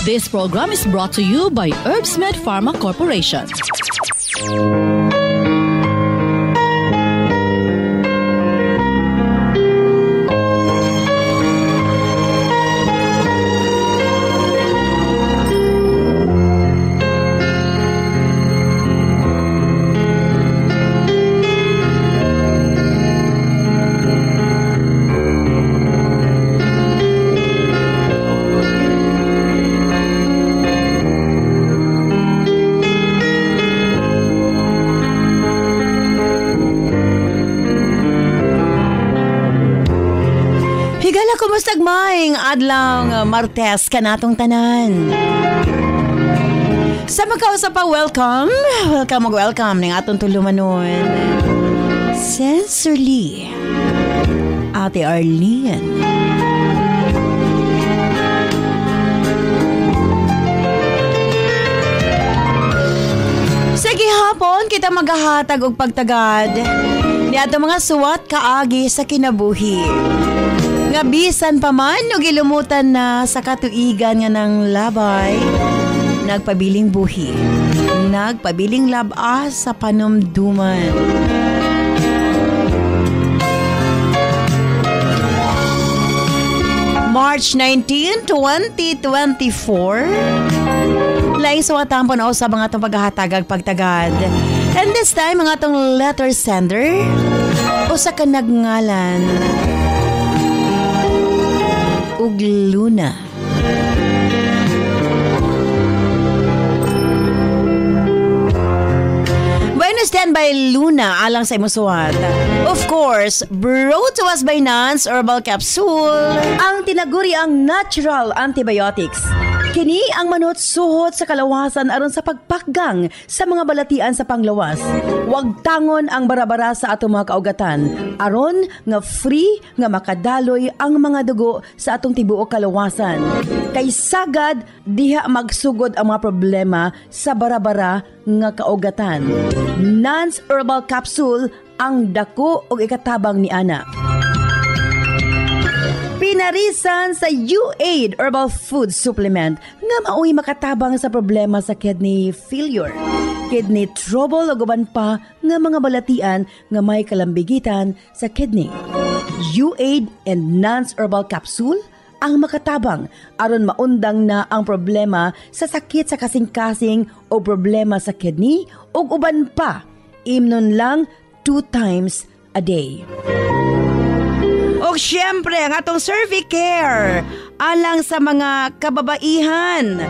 This program is brought to you by Herbsmed Pharma Corporation. Kumusta gmayng adlang Martes kanatong tanan? Sa magkausap pa, welcome ng atong tulumanon. Sensorly, Ate Arlene. Sige hapon, kita maghahatag og pagtagad ni ato mga suwat kaagi sa kinabuhi. Nga bisan pa man o gilumutan na sa katuigan nga ng labay, nagpabiling buhi, nagpabiling labas sa panumduman. March 19, 2024, laing suwatan po na sa mga itong paghahatagag pagtagad. And this time, mga itong letter sender o sa kanagngalan ug Luna. Bueno, stand by Luna alang sa imusuwat. Of course, brought to us by Nance Herbal Capsule, ang tinaguri ang natural antibiotics. Kini ang manot suhot sa kalawasan aron sa pagpakgang sa mga balatian sa panglawas. Huwag tangon ang barabara sa atong mga kaugatan aron nga free nga makadaloy ang mga dugo sa atong tibuok kalawasan. Kay sagad diha magsugod ang mga problema sa barabara nga kaugatan. Nance Herbal Capsule ang dako og ikatabang ni ana. Pinarisan sa U-Aid Herbal Food Supplement nga mao'y makatabang sa problema sa kidney failure, kidney trouble o guban pa nga mga balatian nga may kalambigitan sa kidney. U-Aid and Nance Herbal Capsule ang makatabang aron maundang na ang problema sa sakit sa kasing-kasing o problema sa kidney o uban pa. Imnon lang 2 times a day. O syempre, ang atong Cervicare alang sa mga kababaihan.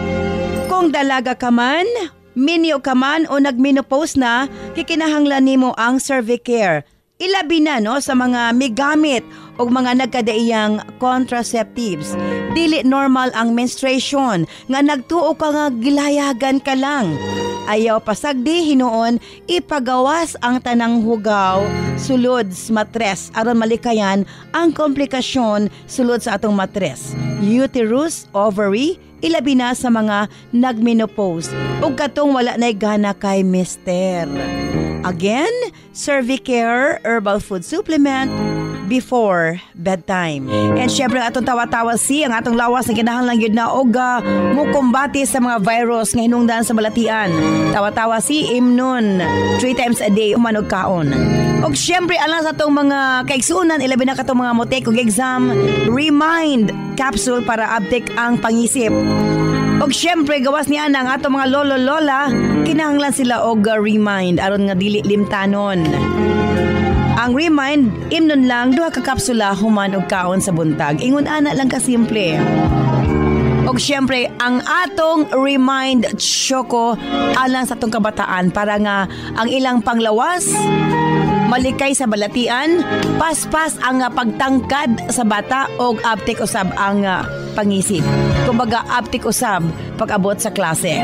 Kung dalaga ka man, minyo ka man o nagmenopause na, kikinahanglan nimo ang Cervicare. Ilabi na no sa mga migamit o mga nagkadaiyang contraceptives. Dili normal ang menstruation nga nagtuo ka nga gilayagan ka lang. Ayaw pasagdi hinuon ipagawas ang tanang hugaw sulod sa matres aron malikayan ang komplikasyon sulod sa atong matres. Uterus, ovary, ilabi na sa mga nagmenopause ug katong wala nay gana kay mister. Again, Cervicare Herbal Food Supplement before bedtime. And syempre atong tawa-tawa ang atong lawas na kinahanglan gyud na og mukumbati sa mga virus nga hinungdan sa balatian. Tawa-tawa imnon 3 times a day umanog kaon. Og syempre alang sa atong mga kaigsuonan ilabi na katong mga motek og exam, Remind capsule para update ang pangisip. Og syempre gawas niya ang atong mga lolo-lola, kinahanglan sila og Remind aron nga dili limtanon. Ang Remind, imnon lang 2 ka kapsula human og kaon sa buntag. Ingon ana lang ka simple. Og syempre ang atong Remind Choco alang sa atong kabataan para nga ang ilang panglawas malikay sa balatian, paspas ang pagtangkad sa bata og aptik usab ang pangisip. Kumbaga aptik usab pag-abot sa klase.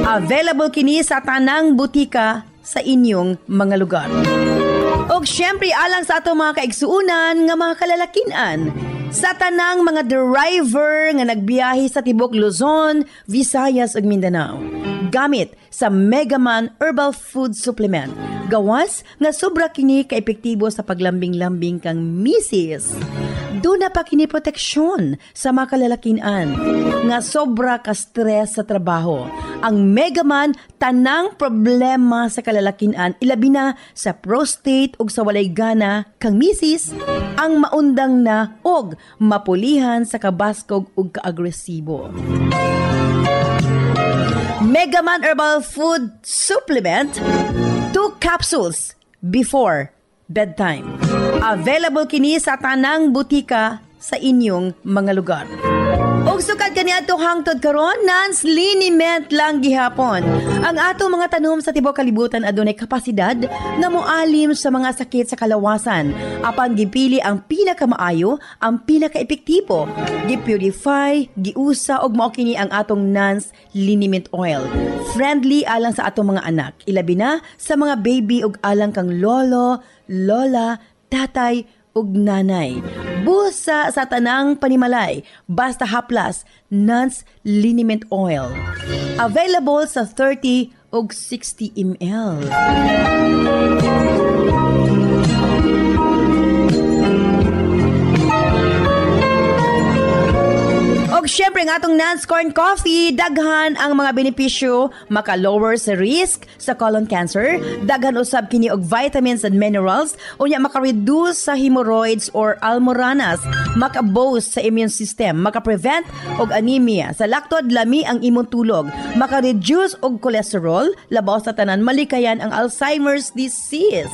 Available kini sa tanang butika sa inyong mga lugar. Og syempre alang sa atong mga kaigsuunan nga mga kalalakinan, sa tanang mga driver nga nagbiyahe sa tibok Luzon, Visayas ug Mindanao. Gamit sa Megaman Herbal Food Supplement. Gawas nga sobra kini ka-epektibo sa paglambing-lambing kang misis. Doon na pa kini proteksyon sa mga kalalakinan nga sobra ka stress sa trabaho. Ang Megaman tanang problema sa kalalakinan ilabi na sa prostate ug sa walay gana kang misis ang maundang na og mapulihan sa kabaskog ug kaagresibo. Megaman Herbal Food Supplement 2 capsules before bedtime. Available kini sa tanang butika sa inyong mga lugar. Og sukad kaniya to hangtod karon nans liniment lang gihapon. Ang atong mga tanom sa tibuok kalibutan adunay kapasidad nga moalim sa mga sakit sa kalawasan. Apan gipili ang pinakamaayo, ang pinakaepektibo. Gipurify, giusa og mao kini ang atong nans liniment oil. Friendly alang sa atong mga anak. Ilabi na sa mga baby ug alang kang lolo, lola, tatay ug nanay. Busa sa tanang panimalay, basta haplas, Nance Liniment Oil. Available sa 30 ug 60 ml. Og syempre nga atong Nance Corn Coffee, daghan ang mga benepisyo, maka-lower sa risk sa colon cancer, daghan usab kini og vitamins and minerals, unya maka-reduce sa hemorrhoids or almoranas, maka-boost sa immune system, maka-prevent og anemia, sa laktod lami ang imong tulog, maka-reduce og cholesterol, labaw sa tanan malikayan ang Alzheimer's disease.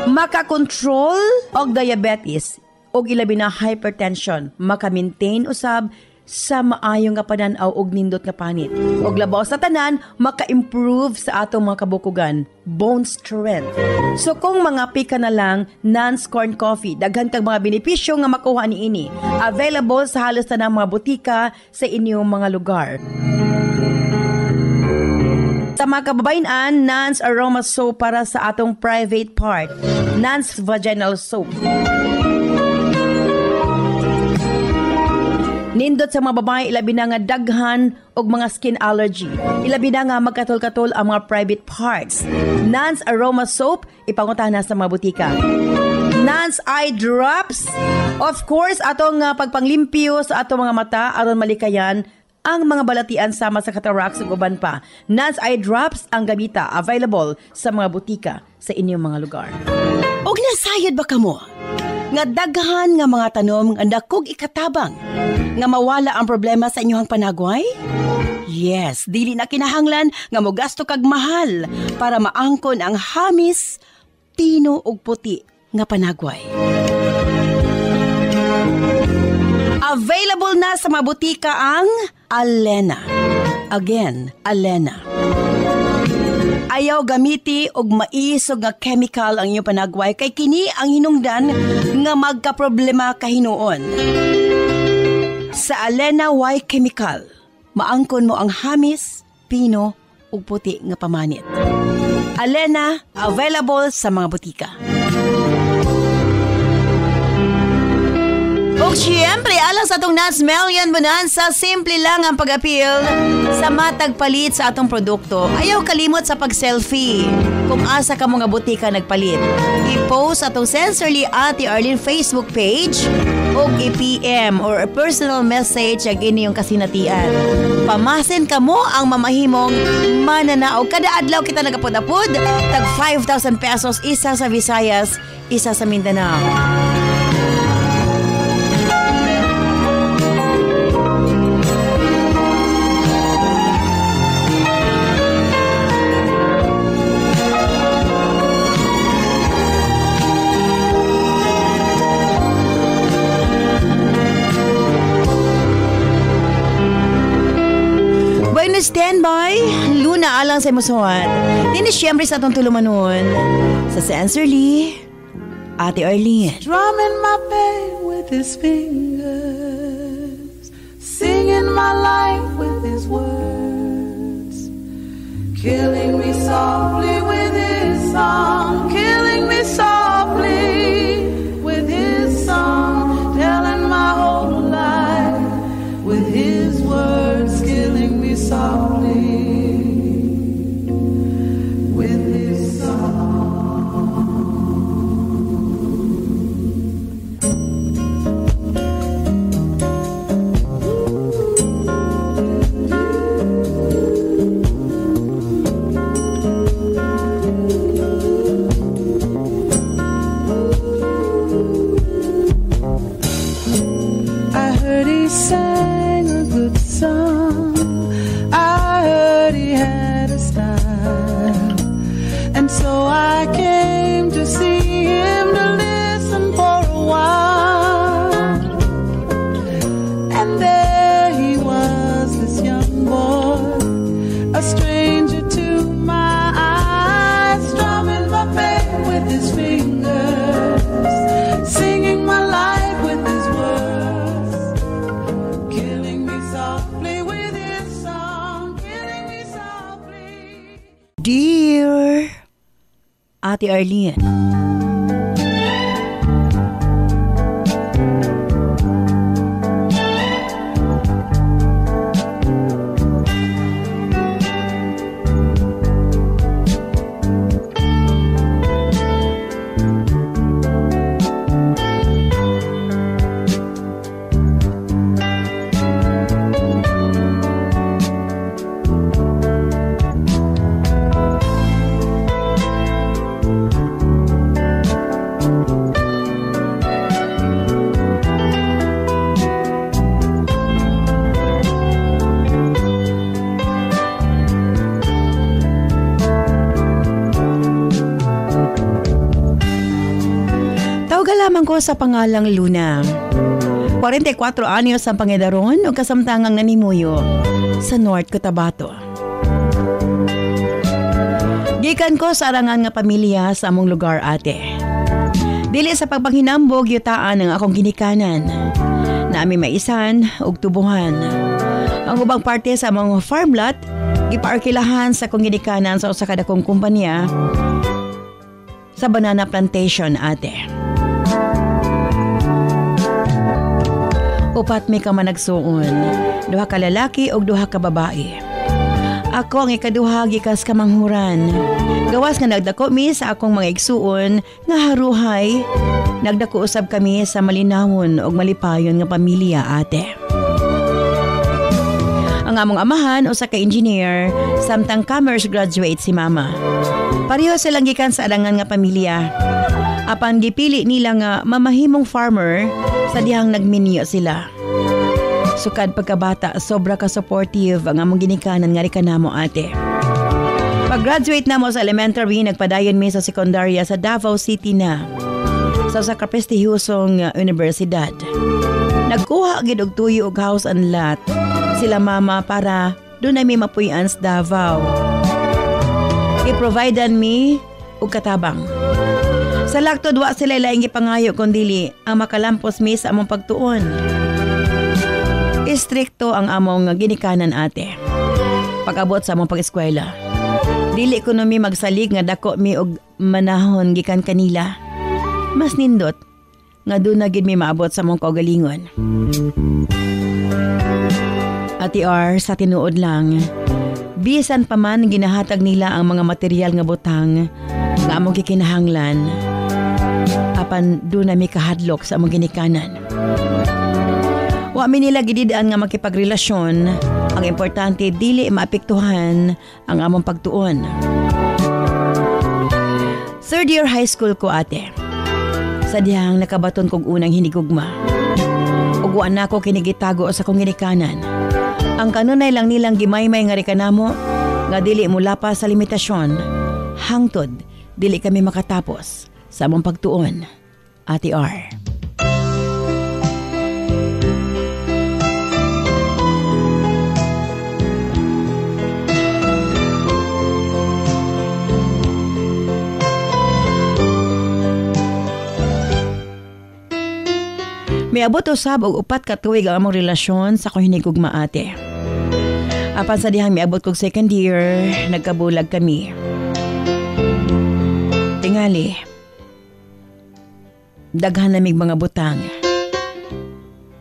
Maka-control og diabetes, og ilabi na hypertension, maka-maintain usab sa maayong nga pananaw og nindot nga panit. Og labaw sa tanan, maka-improve sa atong mga kabukugan, bone strength. So kung mga pika na lang, Nance Corn Coffee, daghan kang mga benepisyo nga makuha niini. Available sa halos tanang mga butika sa inyong mga lugar. Sa mga kababayan, Nance Aroma Soap para sa atong private part, Nance Vaginal Soap. Nindot sa mga babae, ilabi na nga daghan og mga skin allergy. Ilabi na nga magkatol-katol ang mga private parts. Nance Aroma Soap, ipanguntahan na sa mga butika. Nance Eye Drops, of course, atong pagpanglimpyo sa atong mga mata aron malikayan ang mga balatian sama sa cataracts ug uban pa. Nance Eye Drops ang gamita, available sa mga butika sa inyong mga lugar. Og nasayod ba kamo? Nga daghan nga mga tanom nga dakog ikatabang nga mawala ang problema sa inyong panagway? Yes, dili na kinahanglan nga mogasto kag mahal para maangkon ang hamis, tino ug puti nga panagway. Available na sa mga butika ang Alena. Again, Alena. Ayaw gamiti og maisog nga chemical ang iyong panagway kay kini ang hinungdan nga magkaproblema kahinuon. Sa Alena Y Chemical, maangkon mo ang hamis, pino ug puti nga pamanit. Alena, available sa mga butika. Og siyempre, alang sa atong Nance Melian Bonanza, simple lang ang pag-appeal sa matag palit sa atong produkto. Ayaw kalimot sa pag-selfie. Kung asa ka mga butika nagpalit, i-post atong Sensorly Ate Arlene Facebook page o i-PM or a personal message ag inyong kasinatian. Pamasin ka mo ang mamahimong mananaog. Kada adlaw kita nagapod-apod, tag 5,000 pesos, isa sa Visayas, isa sa Mindanao. Standby, Luna alang sa emusuhan. Dini siyempre sa atong tulumanon. Sa Sensorly, Ate Arlene. Drumming my pain with his fingers, singing my life with his words, killing me softly with his song, killing me softly with his song, telling my whole life with his words, killing me softly with his song. sang a good song. I heard he had a style, and so I came to see him to listen for a while. And there he was, this young boy, a stranger to my eyes, strumming my pain with his fingers, singing my life with his words, killing me softly with his song, killing me softly. Dear Ate Arlene, lamang ko sa pangalang Luna. 44 anyos ang pangidaron o kasamtangang nanimuyo sa North Cotabato. Gikan ko sa arangan nga pamilya sa among lugar, ate. Dili sa pagpanghinambog yutaan ang akong ginikanan. Naami maisan ug tubuhan. Ang ubang parte sa among farm lot gipaarkilahan sa akong ginikanan sa usa ka dakong kumpanya sa banana plantation, ate. Upat mi ka managsuon, duha ka lalaki o duha ka babae. Ako ang ikaduha gikas kamanghuran. Gawas nga nagdako mi sa akong mga igsuon nga haruhay, nagdako usab kami sa malinawon og malipayon nga pamilya, ate. Ang among amahan usa ka engineer, samtang commerce graduate si mama. Pareho silang gikan sa arangan nga pamilya. Apan gipili nila nga mamahimong farmer sa dihang nagminyo sila. Sukad pagkabata, sobra ka supportive ang among ginikanan nga kanamo, ate. Pag-graduate na mo sa elementary, nagpadayon mi sa sekundarya sa Davao City na, sa usa ka prestihiyosong universidad. Nagkuha gid og tuyo og house and lot sila mama para doon na mi mapuy-an sa Davao. I-providean mi og katabang. Sa laktod wa sila laing gipangayo kundili ang makalampos mi sa among pagtuon. Istrikto ang among ginikanan, ate. Pag-abot sa among pag-eskwela, dili ko no mi magsalig nga dako mi og manahon gikan kanila. Mas nindot nga doon na gid mi maabot sa among kaugalingon. Ate R, sa tinuod lang, bisan pa man ginahatag nila ang mga material nga butang nga among gikinahanglan, apan doon na mi kahadlok sa among ginikanan. Wa mi nila gididaan nga makipagrelasyon. Ang importante, dili maapektuhan ang among pagtuon. Third year high school ko, ate. Sa dihang nakabaton kog unang hinigugma. Uguan na ako kinigitago sa kong ginikanan. Ang kanunay lang nilang gimaymay nga rekanamo nga dili mula pa sa limitasyon. Hangtod, dili kami makatapos sa among pagtuon, Ate R. Miabot usab og 4 ka tuig ang among relasyon sa hinigugma, ate. Apan sa dihang miabot kog second year, nagkabulag kami. Tingali, daghan namig mga butang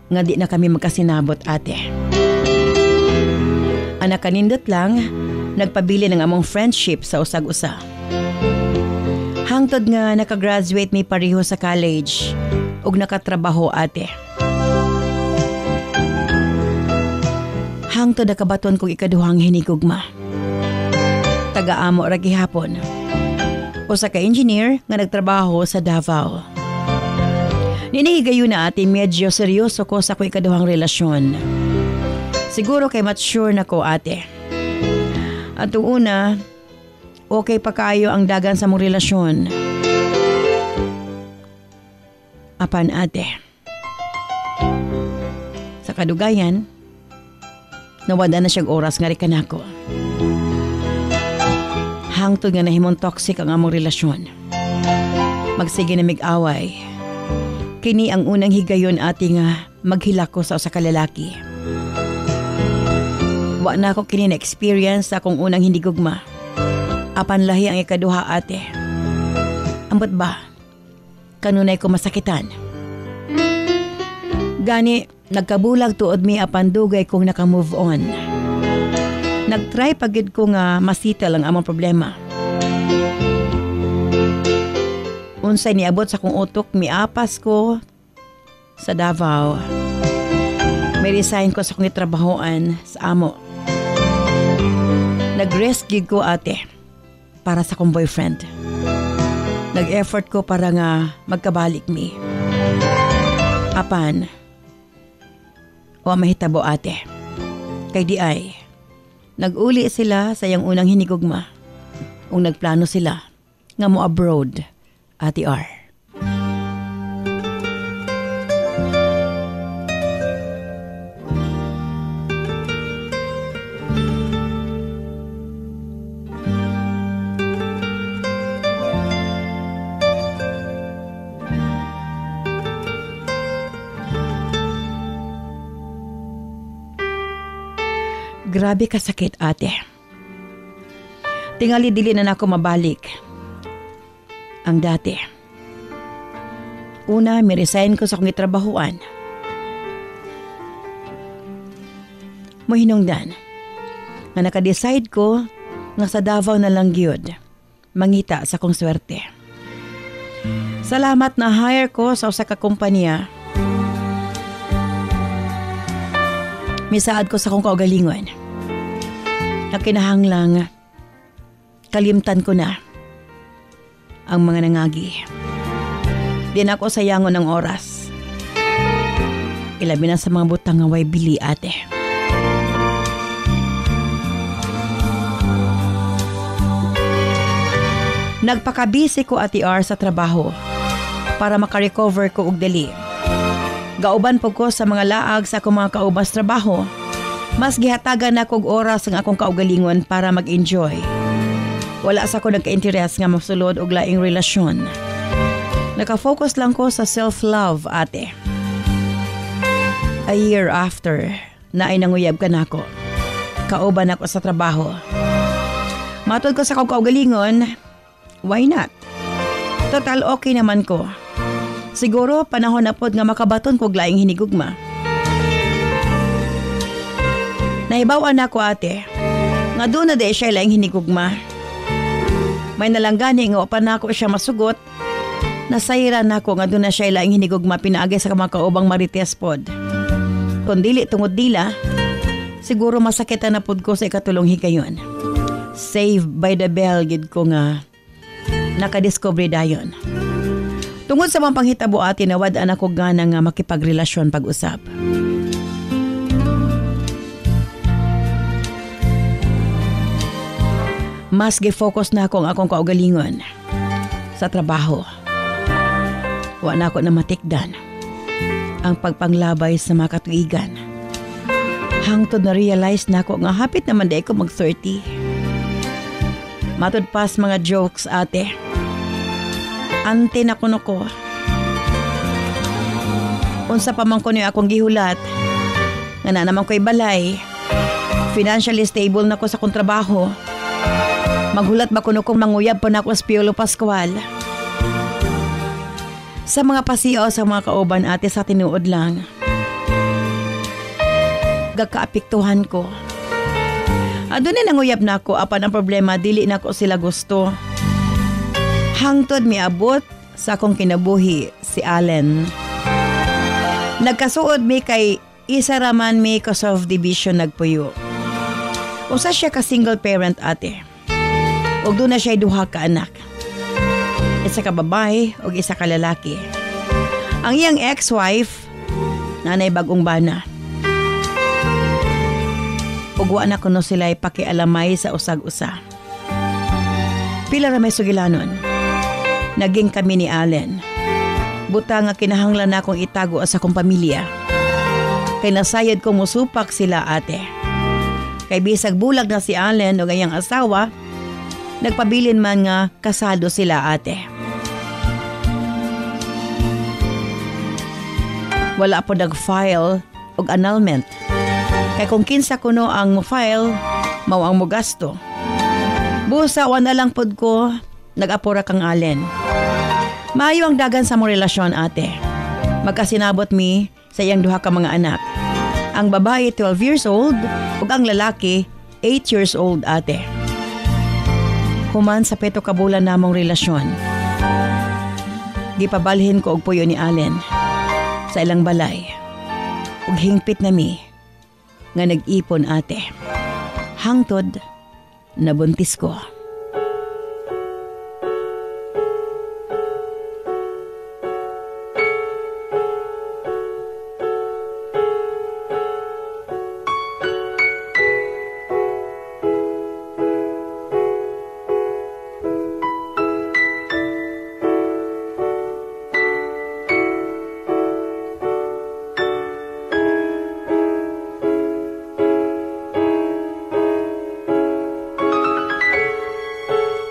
nga di na kami magkasinabot, ate. Anak kanindot lang, nagpabili ng among friendship sa usag-usa. Hangtod nga nakagraduate mi pareho sa college ug nakatrabaho, ate. Hangtod nakabaton kong ikaduhang hinigugma. Taga-amo ra gihapon. Usa ka engineer nga nagtrabaho sa Davao. Ninihigayo na ate medyo seryoso ko sa ko ikaduhang relasyon. Siguro kay mature na ko ate. At una, okay pa kayo ang dagan sa mong relasyon. Apan ate, sa kadugayan, nawada na siyang oras nga rin kanako. Hangtod nga nahimong toxic ang among relasyon. Magsige na mig-away. Kini ang unang higayon ate nga maghilako sa usa ka lalaki. Wa na ako kini na-experience sa akong unang hindi gugma. Apan lahi ang ikaduha ate. Ambot ba? Kanunay ko masakitan. Gani, nagkabulag tuod mi apan dugay kong naka-move on. Nagtry pagid ko nga masita lang among problema. Unsay niabot sa kong utok, miapas ko sa Davao. May resign ko sa kong itrabahoan sa amo. Nag-rest gig ko ate para sa kong boyfriend. Nag-effort ko para nga magkabalik mi. Apan, o mahitabo ate. Kay di ay, nag-uli sila sa yang unang hinigugma. Ung nagplano sila nga mo abroad, ate R. Grabe kasakit ate. Tingali dili na ako mabalik. Ang dati. Una, may-resign ko sa kong itrabahuan. Mohinungdan. Nga naka-decide ko nga sa Davao na lang gyud mangita sa kong swerte. Salamat na hire ko sa usa ka kumpanya. Misaad ko sa kong kaugalingon. Nakinahanglang kalimtan ko na ang mga nangagi. Di na ako sayangon ng oras. Ilabi na sa mga butang nga way bili ate. Nagpakabisi ko ati R sa trabaho para makarecover ko og dali. Gauban po ko sa mga laag sa akong mga kaubas trabaho. Mas gihatagan na kog oras ang akong kaugalingon para mag-enjoy. Wala sa ako nagka-interes nga masulod og laing relasyon. Nakafocus lang ko sa self-love ate. A year after, na ay nanguyab ka na ako. Kauban ako sa trabaho. Matod ko sa akong kaugalingon, why not? Total okay naman ko. Siguro panahon na pod nga makabaton kog laing hinigugma. Nahibawan ako ate, nga doon na di siya laing hinigugma. May nalanggani nga pa na ako siya masugot, nasairan ako nga doon na siya laing hinigugma pinaagay sa mga kaubang marites pod. Kung dili tungod dila, siguro masakitan na pod ko sa ikatulong higayon. Saved by the bell gid ko nga nakadiscovery dayon. Tungod sa mga panghitabo ate nawadaan ako gana nga makipagrelasyon pag-usap. Mas gi-focus na akong kaugalingon sa trabaho. Wa na ako na matikdan ang pagpanglabay sa mga katuigan. Hangtod na realize na ako nga hapit naman di ako mag-30. Matod pas mga jokes ate. Ante na kuno ko. Unsa pa man ko niyo akong gihulat. Nga na naman ko'y balay. Financially stable na ko sa kong trabaho. Maghulat ba kuno kong manguyab pa na ako sa Piolo Pascual. Sa mga pasiyaw sa mga kauban ate sa tinuod lang. Gagkaapiktuhan ko. Adunay nanguyab na ako apan ang problema dili na ko sila gusto. Hangtod miabot sa akong kinabuhi si Allen. Nagkasuod mi kay isa raman mi cause of division nagpuyo. Usa siya ka single parent ate. Ug doon na siya duha ka anak. Isa ka babae ug isa ka lalaki. Ang iyang ex-wife, nanay bagong bana. Ugwa na kuno sila'y pakialamay sa usag-usa. Pila ra may sugilanon. Naging kami ni Allen. Buta nga kinahanglan na akong itago sa akong pamilya. Kay nasayad kong musupak sila ate. Kay bisag bulag na si Allen o gayang asawa, nagpabilin man nga kasado sila ate. Wala po nag-file og annulment. Kay kung kinsa kuno ang file, mao ang mogasto. Busa na lang pod ko, nag-apura kang Allen. Maayo ang dagan sa mong relasyon ate. Magkasinabot mi sa iyang duha ka mga anak. Ang babae 12 years old ug ang lalaki 8 years old ate. Human sa 7 ka bulan namong relasyon. Gipabalhin ko og puyo ni Allen sa ilang balay. Ug hingpit na mi nga nag-ipon ate. Hangtod nabuntis ko.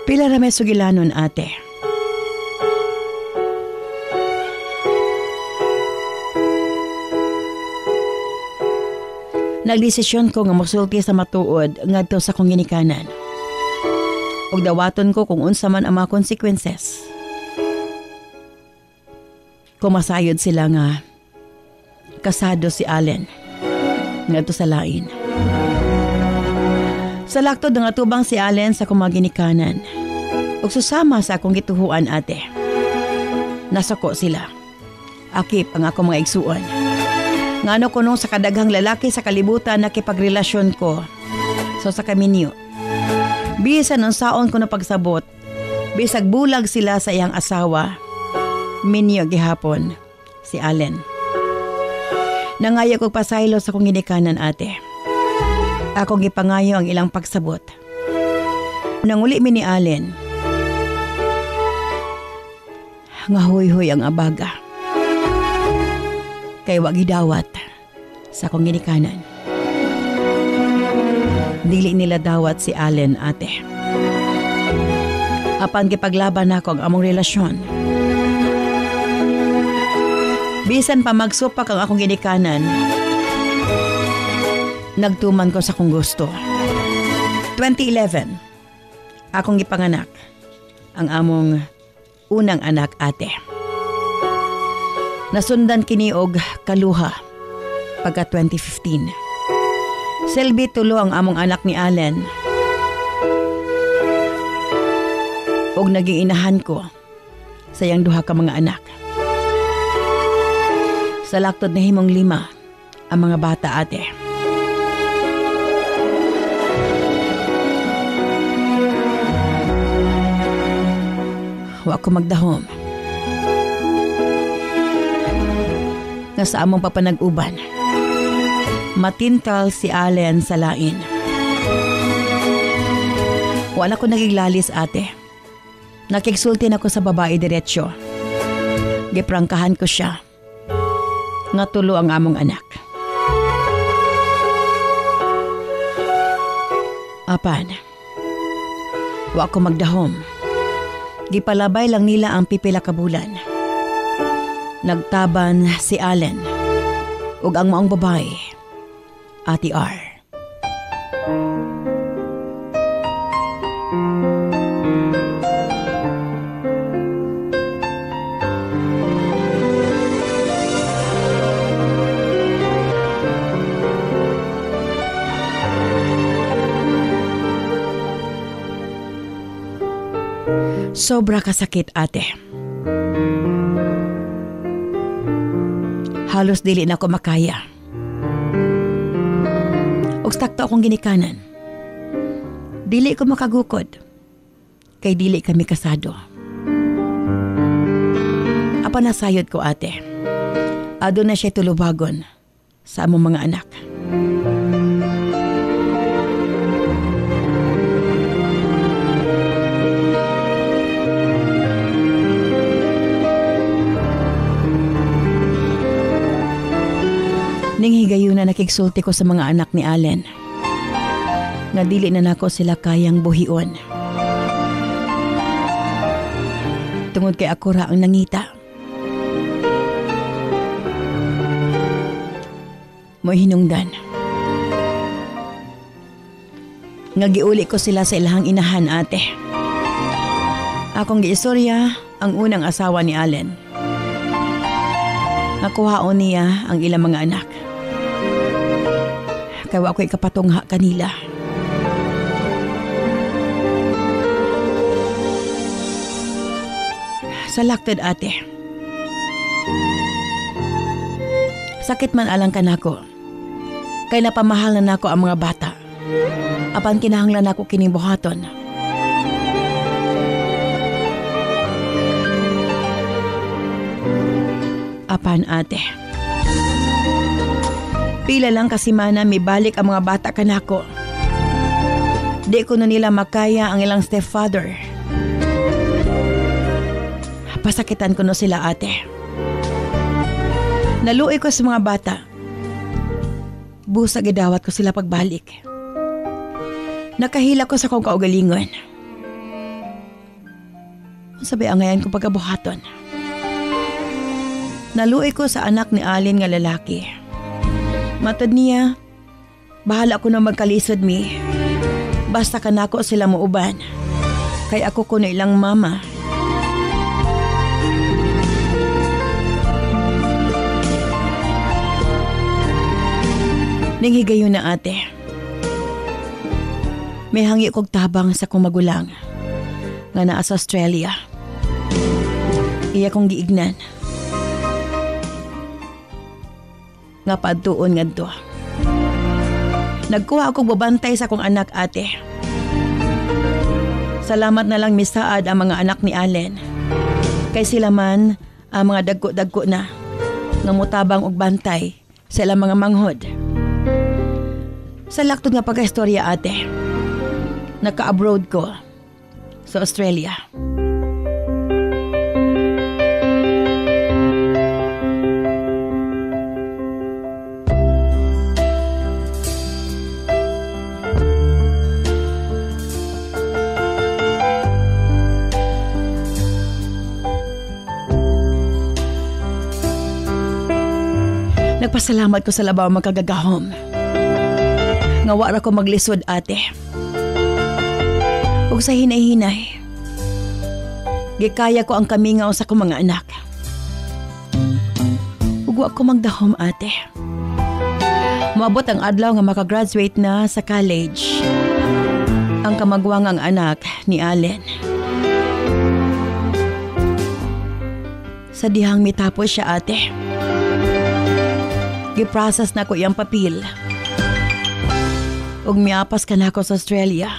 Pila ra may sugilanon ate. Nagdesisyon ko nga mosulti sa matuod ngadto sa kong ginikanan. Ug dawaton ko kung unsa man ang mga consequences. Kumasayod sila nga kasado si Allen ngadto sa lain. Sa laktod nga tubang si Allen sa kong mga ginikanan. Ug susama sa akong gituhuan ate. Nasako sila. Akip ang akong mga igsuon. Ngano ko nung sa kadaghang lalaki sa kalibutan nakipagrelasyon ko. So sa kaminyo. Bisan ang saon ko na pagsabot. Bisag bulag sila sa iyang asawa. Minyo gihapon si Allen. Nangaya ko pasaylo sa kong ginikanan ate. Akong gipangayo ang ilang pagsabot. Nanguli mi ni Allen. Nga huy-huy ang abaga. Kay wa gidawat sa akong ginikanan. Dili nila dawat si Allen ate. Apan gipaglaban nako ang among relasyon. Bisan pa magsupak ang akong ginikanan, nagtuman ko sa kong gusto. 2011, akong gipanganak ang among unang anak ate. Nasundan kini og kaluha pagka 2015. Selby tulo ang among anak ni Allen. Og naging inahan ko sa iyang duha ka mga anak. Sa laktod na himong 5 ang mga bata ate. Wa ko magdahom. Nga sa among papanag-uban. Matintal si Allen sa lain. Wala ko nagiglalis ate. Nakiksultin ako sa babae diretsyo. Giprangkahan ko siya. Nga tulo ang among anak. Apan, wa ko magdahom. Gipalabay lang nila ang pipila ka bulan. Nagtaban si Allen ug ang maong babae, Ate R. Sobra kasakit ate. Halos dili na ko makaya. Og sakto akong ginikanan. Dili ko makagukod. Kay dili kami kasado. Apa nasayod ko ate. Ado na siya tulubagon sa among mga anak. Ning higayon na nakigsulti ko sa mga anak ni Allen. Nga dili na nako sila kayang buhion. Tungod kay ako ra ang nangita. Mo hinungdan. Nga giuli ko sila sa ilahang inahan, ate. Akong giistorya ang unang asawa ni Allen. Nakuhaon niya ang ilang mga anak. Kaya ako'y kapatungha kanila. Salaktod, ate. Sakit man alang ka nako. Kay napamahal na nako ang mga bata. Apan kinahanglan nako kining buhaton. Apan, ate. Pila lang kasi mana may balik ang mga bata kanako. Di ko na nila makaya ang ilang stepfather. Pasakitan ko no sila, ate. Naluoy ko sa mga bata. Busa gidawat ko sila pagbalik. Nakahila ko sa kong kaugalingon. Sabi ang ngayon ko pagkabuhaton. Naluoy ko sa anak ni Allen nga lalaki. Matod niya, bahala ko na magkalisod mi. Basta kanako sila muuban. Kay ako ko na ilang mama. Ning higayon na, ate. May hangi kog tabang sa kong magulang nga naa sa Australia. Iya kong giignan. Nga padtuon ngadto. Nagkuha akong babantay sa akong anak, ate. Salamat na lang misaad ang mga anak ni Allen. Kay sila man ang mga dagko-dagko na nga mutabang og bantay sa ilang mga manghod. Sa laktod nga pagka-istorya, ate. Naka-abroad ko sa Australia. Nagpasalamat ko sa labaw magkagagahom. Nga wara ko maglisod, ate. Ug sa hinay-hinay, gikaya ko ang kamingaw sa kong mga anak. Ug wa ko magdahom, ate. Moabot ang adlaw nga makagraduate na sa college ang kamagwangang anak ni Allen. Sa dihang mitapos siya, ate. Giprocess na ko iyang papil. Ug miapas ka na ako sa Australia.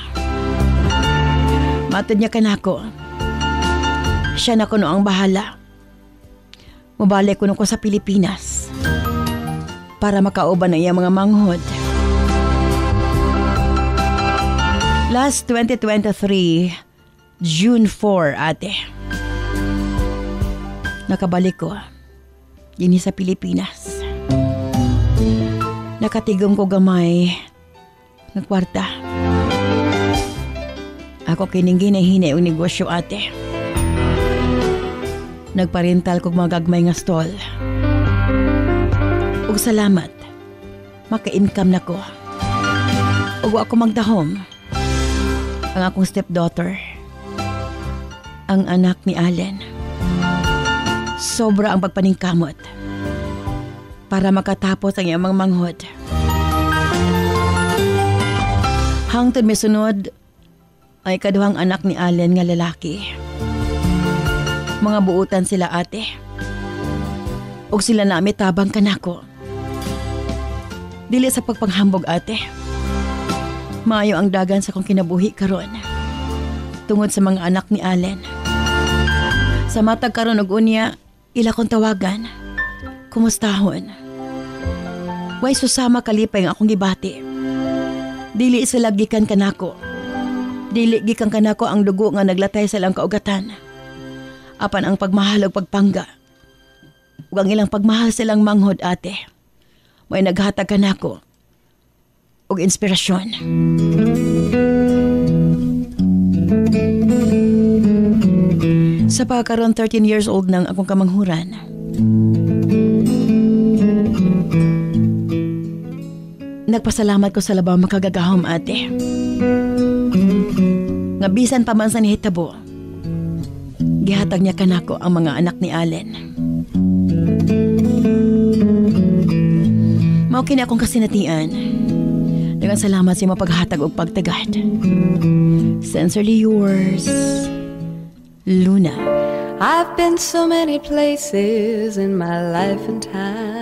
Matod niya ka na ako. Siya na kuno ang bahala. Mabalik kuno ko sa Pilipinas para makauban ang iyang mga manghod. Last 2023, June 4, ate. Nakabalik ko din sa Pilipinas. Nakatigom ko gamay ng kwarta. Ako kining ginahinay ang negosyo, ate. Nagparental kog mga gagmay nga stall. Ug salamat, maka-income na ko. Ug ako magdahom. Ang akong stepdaughter, ang anak ni Allen. Sobra ang pagpaningkamot para makatapos ang iyang mga manghod. Hangtod may sunod ay kaduhang anak ni Allen nga lalaki. Mga buutan sila, ate. Ug sila na tabang kanako. Dili sa pagpanghambog, ate. Maayo ang dagan sa kong kinabuhi karon tungod sa mga anak ni Allen. Sa matag karon og unya, ila kong tawagan Kumustahon? Way susama kalipay ang akong gibati. Dili sila gikan kanako. Dili gikan kanako ang dugo nga naglatay sa ilang kaugatan. Apan ang pagmahal ug pagpangga. Ug ang ilang pagmahal silang manghod ate. May naghatag kanako og inspirasyon. Sa pagkaroon 13 years old nang akong kamanghuran. Nagpasalamat ko sa labang makagagahom ate. Nga bisan pa man sa nihitabo, gihatag niya kanako ang mga anak ni Allen. Mao kini akong kasinatian. Daghang salamat sa imong paghatag og pagtagad. Sincerely yours, Luna. I've been so many places in my life and time.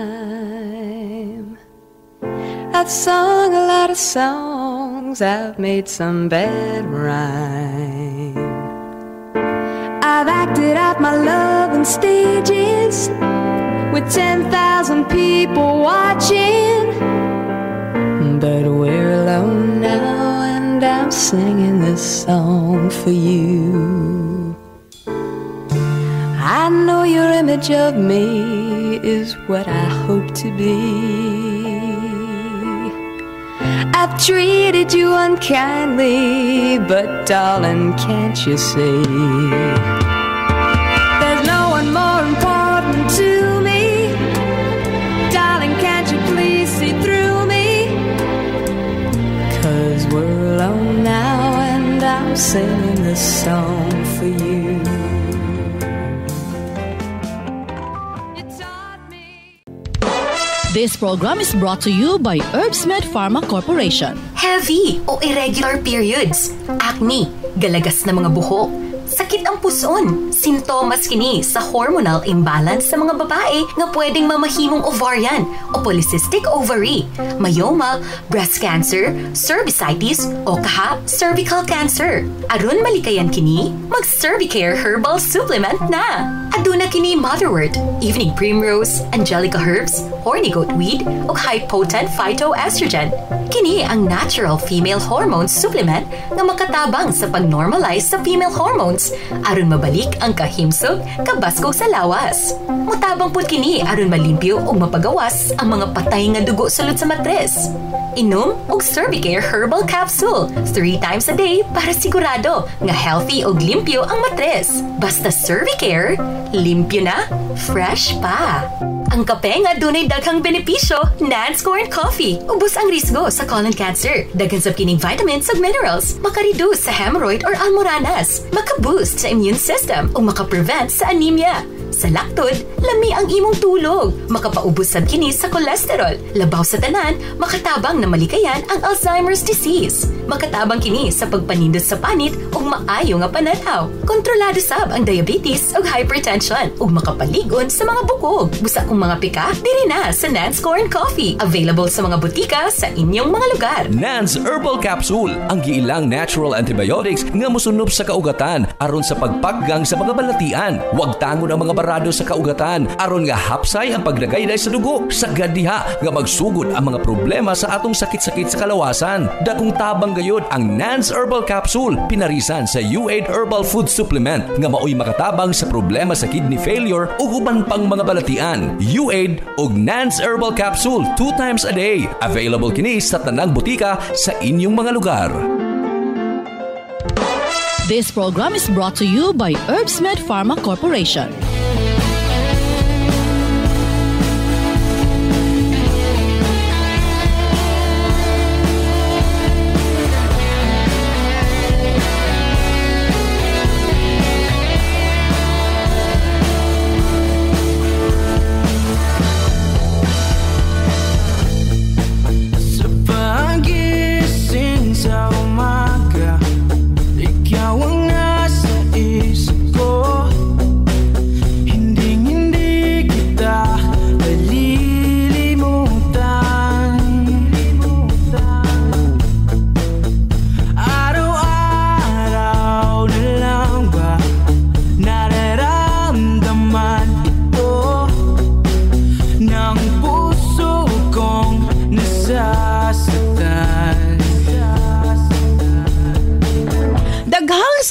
I've sung a lot of songs, I've made some bad rhyme. I've acted out my love on stages with 10,000 people watching. But we're alone now and I'm singing this song for you. I know your image of me is what I hope to be. I've treated you unkindly, but darling, can't you see? There's no one more important to me. Darling, can't you please see through me? 'Cause we're alone now and I'm singing this song for you. This program is brought to you by Herbsmed Pharma Corporation. Heavy o irregular periods, acne, galagas na mga buhok, sakit ang puson, sintomas kini sa hormonal imbalance sa mga babae nga pwedeng mamahimong ovarian o polycystic ovary, myoma, breast cancer, cervicitis o kaha cervical cancer. Aron malikayan kini, mag-Cervicare Herbal Supplement na. Aduna kini motherwort, evening primrose, angelica herbs, horny goatweed o high-potent phytoestrogen. Kini ang natural female hormone supplement nga makatabang sa pag-normalize sa female hormones aron mabalik ang kahimsog kabasko sa lawas. Mutabang pud kini aron malimpyo ug mapagawas ang mga patay nga dugo sulod sa matres. Inom og Cervicare Herbal Capsule 3 times a day para sigurado nga healthy ug limpyo ang matres. Basta Cervicare, limpyo na, fresh pa. Ang kape nga dunay daghang benepisyo, Nance Corn Coffee. Ubos ang risgo sa colon cancer. Daghan sab kining vitamins ug minerals, maka-reduce sa hemorrhoid or almoranas, maka-boost sa immune system ug maka-prevent sa anemia. Sa laktod, lami ang imong tulog. Makapaubos sab kini sa cholesterol. Labaw sa tanan, makatabang na malikayan ang Alzheimer's disease. Makatabang kini sa pagpanindot sa panit ug maayo nga pananaw. Kontrolado sab ang diabetes ug hypertension ug makapaligon sa mga bukog. Busa kung mga pika, diri na sa Nance Corn Coffee. Available sa mga butika sa inyong mga lugar. Nance Herbal Capsule, ang giilang natural antibiotics nga mosunob sa kaugatan aron sa pagpaggang sa mga balatian. Huwag tangon ang mga barado sa kaugatan aron nga hapsay ang paglagayday sa dugo. Sagad diha nga magsugod ang mga problema sa atong sakit-sakit sa kalawasan. Dakong tabang gayud ang Nance Herbal Capsule, pinarisan sa U8 Herbal Food Supplement nga maoy makatabang sa problema sa kidney failure ug uban pang mga balatian. U8 ug Nance Herbal Capsule 2 times a day. Available kini sa tanang butika sa inyong mga lugar. This program is brought to you by Herbsmed Pharma Corporation.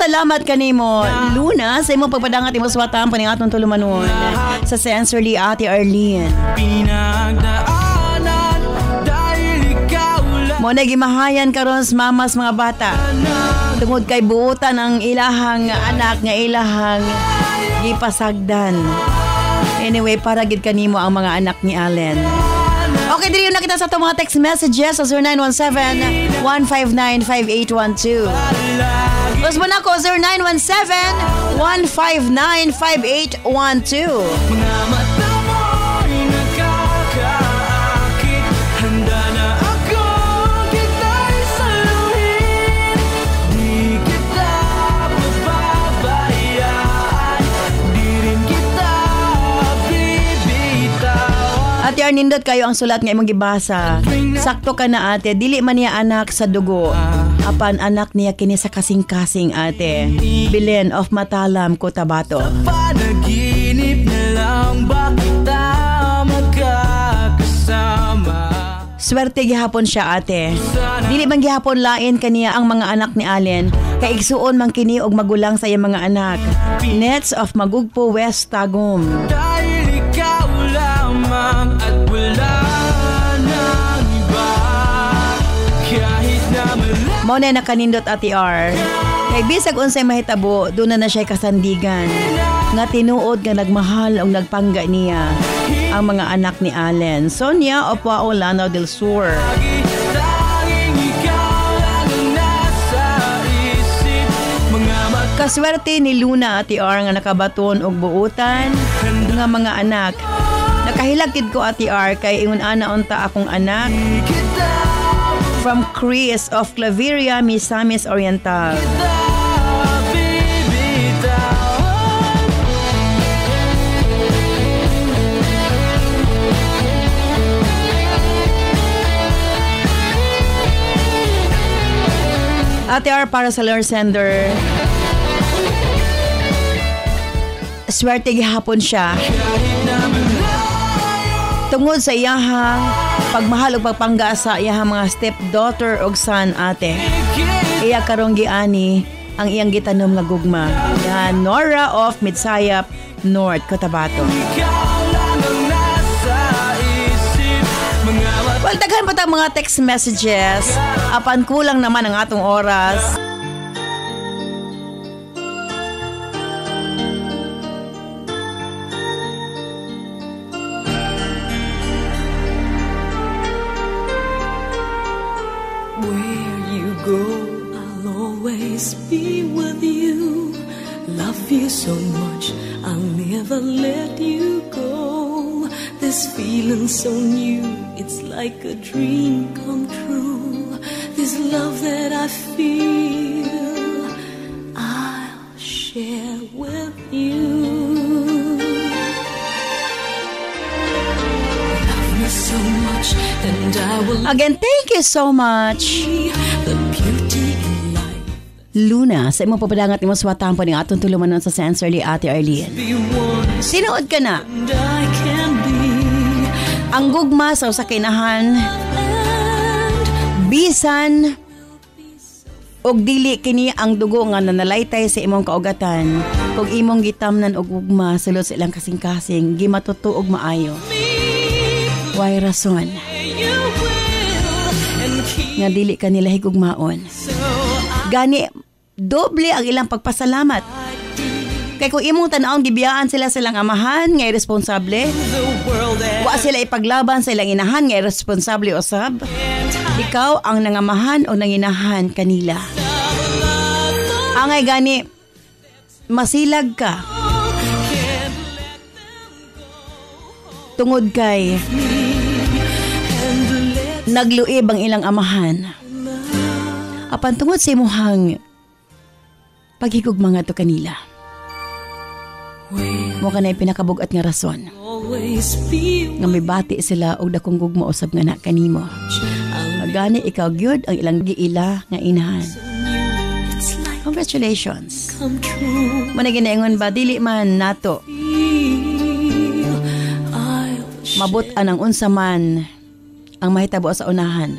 Salamat kanimo, Luna, sa imong pagpadangat imong swatan paningatong tulumanon sa Sensorly Ate Arlene. Mo na gimahayan karon sa mamas mga bata. Tungod kay buutan ang ilahang anak nga ilahang gipasagdan. Anyway, para gid kanimo ang mga anak ni Allen. Okay, dili na kita sa itong mga text messages sa 0917-159-5812. Plus mo na ko, 0917-159-5812. Mga mata mo'y nakakaakit. Handa na ako, kita'y saluhin. Di kita pababayaan, di rin kita bibitawan. Ate Arnindot, kayo ang sulat nga imong gibasa. Sakto ka na ate, dili man niya anak sa dugo. Apan anak niya kini sa kasing-kasing ate. Bilen of Matalam, Cotabato. Panaginip na lang ba kita magkakasama? Swerte gihapon siya ate. Dili man gihapon lain kaniya ang mga anak ni Allen. Kay igsuon man kini og magulang sa iyang mga anak. Nets of Magugpo, West Tagum. Dahil ikaw lamang at wala nang iba. Kahit na Mao na nakanindot Ate R. Kay bisag unsay mahitabo, doon na siya kasandigan. Nga tinuod nga nagmahal o nagpangga niya ang mga anak ni Allen. Sonia Opao, Lanao del Sur. tanging ikaw lang ang nasa isip. Mga mata Kaswerte ni Luna Ate R nga nakabaton og buutan nga mga anak. Nakahilagkid ko Ate R kay ingon ana unta akong anak. From Chris of Claveria, Misamis Oriental. Ate R para sa lure sender. Swerte gihapon siya. Tungod sa iyahang pagmahal o pagpangga sa iyahang mga stepdaughter o son ate. Iya karong giani ang iyang gitanom nga gugma. Yan, Nora of Midsayap, North, Cotabato. Well, daghan pa tayong mga text messages. Apan kulang naman ang atong oras. Where you go, I'll always be with you. Love you so much, I'll never let you go. This feeling so new, it's like a dream come true. This love that I feel, I'll share with you. Love me so much, and I will Again, thank you so much. the beauty in life. Luna, sa imong papadangat imong swatang po ng atong tulumanon sa Sensorly Ate Arlene. Be one, Sinuod ka na. and I can be. Ang gugma sa usakinahan, bisan og dili kini ang dugo nga nanalaytay sa imong kaugatan. Kung imong gitamnan og gugma sulod sa ilang kasing-kasing, gimatuto og maayo. Way rason nga dili kanila higugmaon. Gani doble ang ilang pagpasalamat. Kay kung imong tan-awon gibiyaan sila silang amahan nga irresponsable, wa sila ipaglaban sa ilang inahan nga irresponsable usab, ikaw ang nangamahan o nanginahan kanila. Angay gani masilag ka tungod kay nagluib ang ilang amahan. Apan tungod sa imuhang paghigugma nga to kanila. Mo ka na pinakabugat nga rason Always be nga may bati sila og dakong gugma usab nga na kanimo. Gani ikaw gyud ang ilang giila nga inahan. it's like Congratulations. come true. Mo na ginaingon ba dili man nato I'll mabut-an ang unsa man ang mahitabo sa unahan.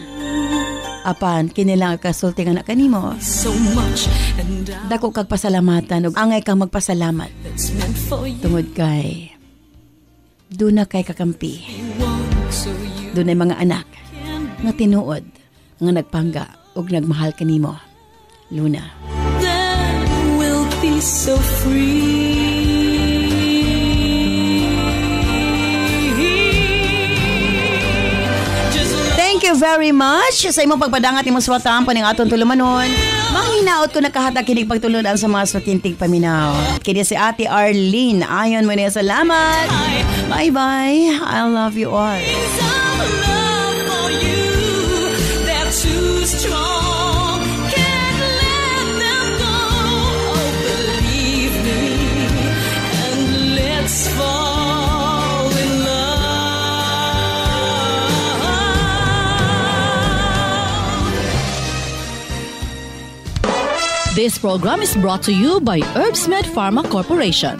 apan kinilang kasulti nga na kanimo. so much, and Dako kag pasalamatan ug angay kang magpasalamat that's meant for you. tungod kay duna kay kakampi. So you Dunay mga anak nga tinuod nga nagpangga ug nagmahal kanimo. Luna. then will be so free. Just Thank you very much sa imong pagpadangat imong suwatan paning aton tulumanon. Manghinaot ko nakahatag kinig pagtulunan sa mga sukintig paminaw. Kini si Ate Arlene. Ayon mo niya, salamat. Bye-bye. I love you all. some love for you, they're too strong. Can't let them go. Oh, believe me, and let's fall in love. This program is brought to you by Herbsmed Pharma Corporation.